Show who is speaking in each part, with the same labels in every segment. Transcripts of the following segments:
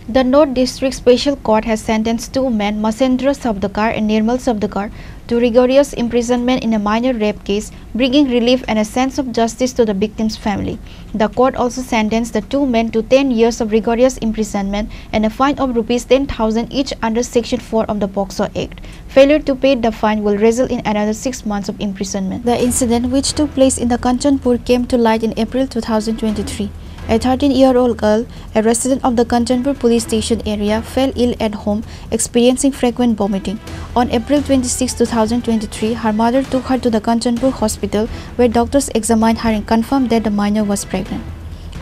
Speaker 1: The North District Special Court has sentenced two men, Masendra Sabdakar and Nirmal Sabdakar, to rigorous imprisonment in a minor rape case, bringing relief and a sense of justice to the victim's family. The court also sentenced the two men to 10 years of rigorous imprisonment and a fine of Rs 10,000 each under Section 4 of the POCSO Act. Failure to pay the fine will result in another 6 months of imprisonment. The incident, which took place in the Kanchanpur, came to light in April 2023. A 13-year-old girl, a resident of the Kanchanpur police station area, fell ill at home, experiencing frequent vomiting. On April 26, 2023, her mother took her to the Kanchanpur hospital, where doctors examined her and confirmed that the minor was pregnant.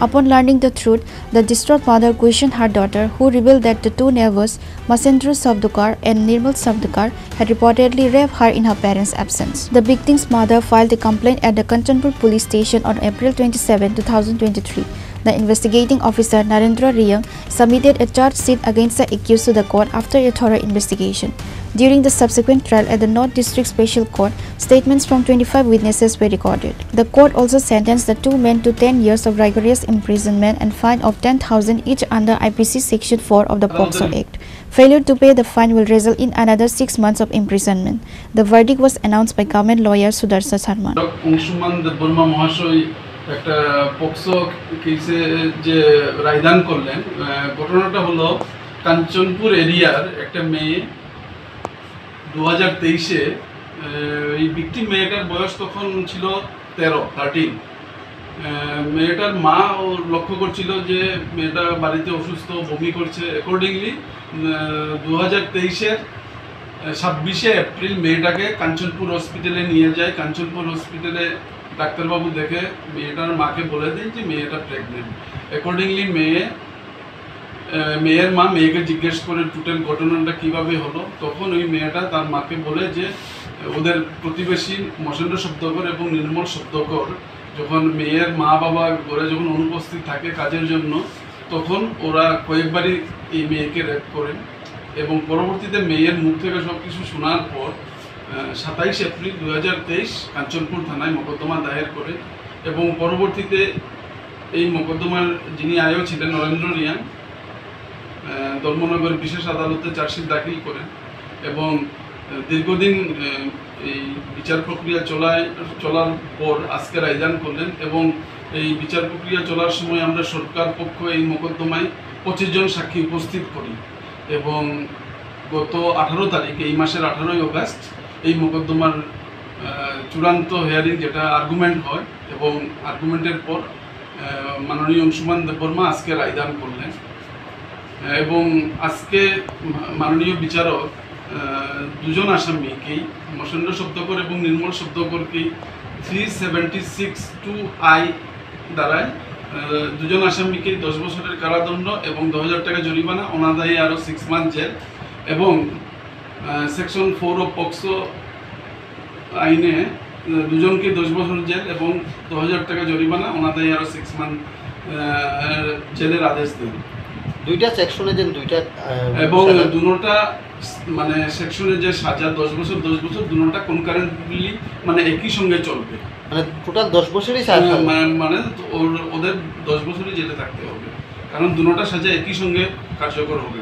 Speaker 1: Upon learning the truth, the distraught mother questioned her daughter, who revealed that the two neighbors, Masendra Sabdakar and Nirmal Sabdakar, had reportedly raped her in her parents' absence. The victim's mother filed a complaint at the Kanchanpur police station on April 27, 2023. The investigating officer, Narendra Riyang, submitted a charge sheet against the accused to the court after a thorough investigation. During the subsequent trial at the North District Special Court, statements from 25 witnesses were recorded. The court also sentenced the two men to 10 years of rigorous imprisonment and fine of 10,000 each under IPC Section 4 of the POCSO Act. Failure to pay the fine will result in another 6 months of imprisonment. The verdict was announced by government lawyer Sudarshan Sharma.
Speaker 2: একটা POCSO কেসে যে রায়দান করলেন, ঘটনাটা হলো কাঞ্চনপুর এরিয়ার একটা মেয়ে 2023-এ, এই ভিকটিম মেয়েটার বয়স তখন ছিল 13। মেয়েটার মা ও লক্ষ্য করছিল যে মেয়েটা বাড়িতে অসুস্থ, বমি করছে। অ্যাকর্ডিংলি 2023-এর 26শে এপ্রিল মেয়েটাকে কাঞ্চনপুর হসপিটালে নিয়ে যায়। কাঞ্চনপুর হসপিটালে ডাক্তারবাবু দেখে মেয়েটার মাকে বলে দেন যে মেয়েটা প্রেগনেন্ট। অ্যাকর্ডিংলি মেয়ের মা মেয়েকে জিজ্ঞেস করে টোটাল ঘটনাটা কীভাবে হলো। তখন ওই মেয়েটা তার মাকে বলে যে ওদের প্রতিবেশী মসেন্দ্র শব্দকর এবং নির্মল শব্দকর যখন মেয়ের মা বাবা ঘরে যখন অনুপস্থিত থাকে কাজের জন্য, তখন ওরা কয়েকবারই এই মেয়েকে রেপ করেন। এবং পরবর্তীতে মেয়ের মুখ থেকে সব কিছু শোনার পর 27 এপ্রিল 2023 কাঞ্চনপুর থানায় মোকদ্দমা দায়ের করে এবং পরবর্তীতে এই মোকদ্দমার যিনি আয়ও ছিলেন নরেন্দ্র রিয়াং ধর্মনগর বিশেষ আদালতে চার্জশিট দাখিল করেন এবং দীর্ঘদিন এই বিচার প্রক্রিয়া চলার পর আজকে রায়দান করলেন। এবং এই বিচার প্রক্রিয়া চলার সময় আমরা সরকার পক্ষ এই মোকদ্দমায় 25 জন সাক্ষী উপস্থিত করি এবং গত 18 তারিখ, এই মাসের 18ই অগাস্ট, এই মোকদ্দমার চূড়ান্ত হিয়ারিং যেটা আর্গুমেন্ট হয় এবং আর্গুমেন্টের পর মাননীয় অংশুমান দেববর্মা আজকে রায়দান করলেন। এবং আজকে মাননীয় বিচারক দুজন আসামিকেই, মসেন্দ্র শব্দকর এবং নির্মল শব্দকরকেই 376(2)I দ্বারায় দুজন আসামিকে 10 বছরের কারাদণ্ড এবং 2000 টাকা জরিমানা, অনাদায়ী আরও 6 মান্থ জেল এবং সেকশন 4 অফ পক্সো আইনে দুজনকে 10 বছর জেল এবং 2000 টাকা জরিমানা, অনাদায়ী আরও 6 মান্থ জেলের আদেশ দেন।
Speaker 3: দুইটা সেকশনে যে দুইটা
Speaker 2: এবং দুটোটা মানে সেকশনে যে সাজা 10 বছর দুটোটা কনকারেন্টলি মানে একই সঙ্গে চলবে,
Speaker 3: মানে টোটাল 10 বছরই সাজা,
Speaker 2: মানে ওদের 10 বছরই জেলে থাকতে হবে, কারণ দুটোটা সাজা একই সঙ্গে কার্যকর হবে।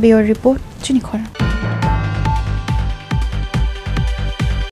Speaker 1: Bureau Report, Chinikhora.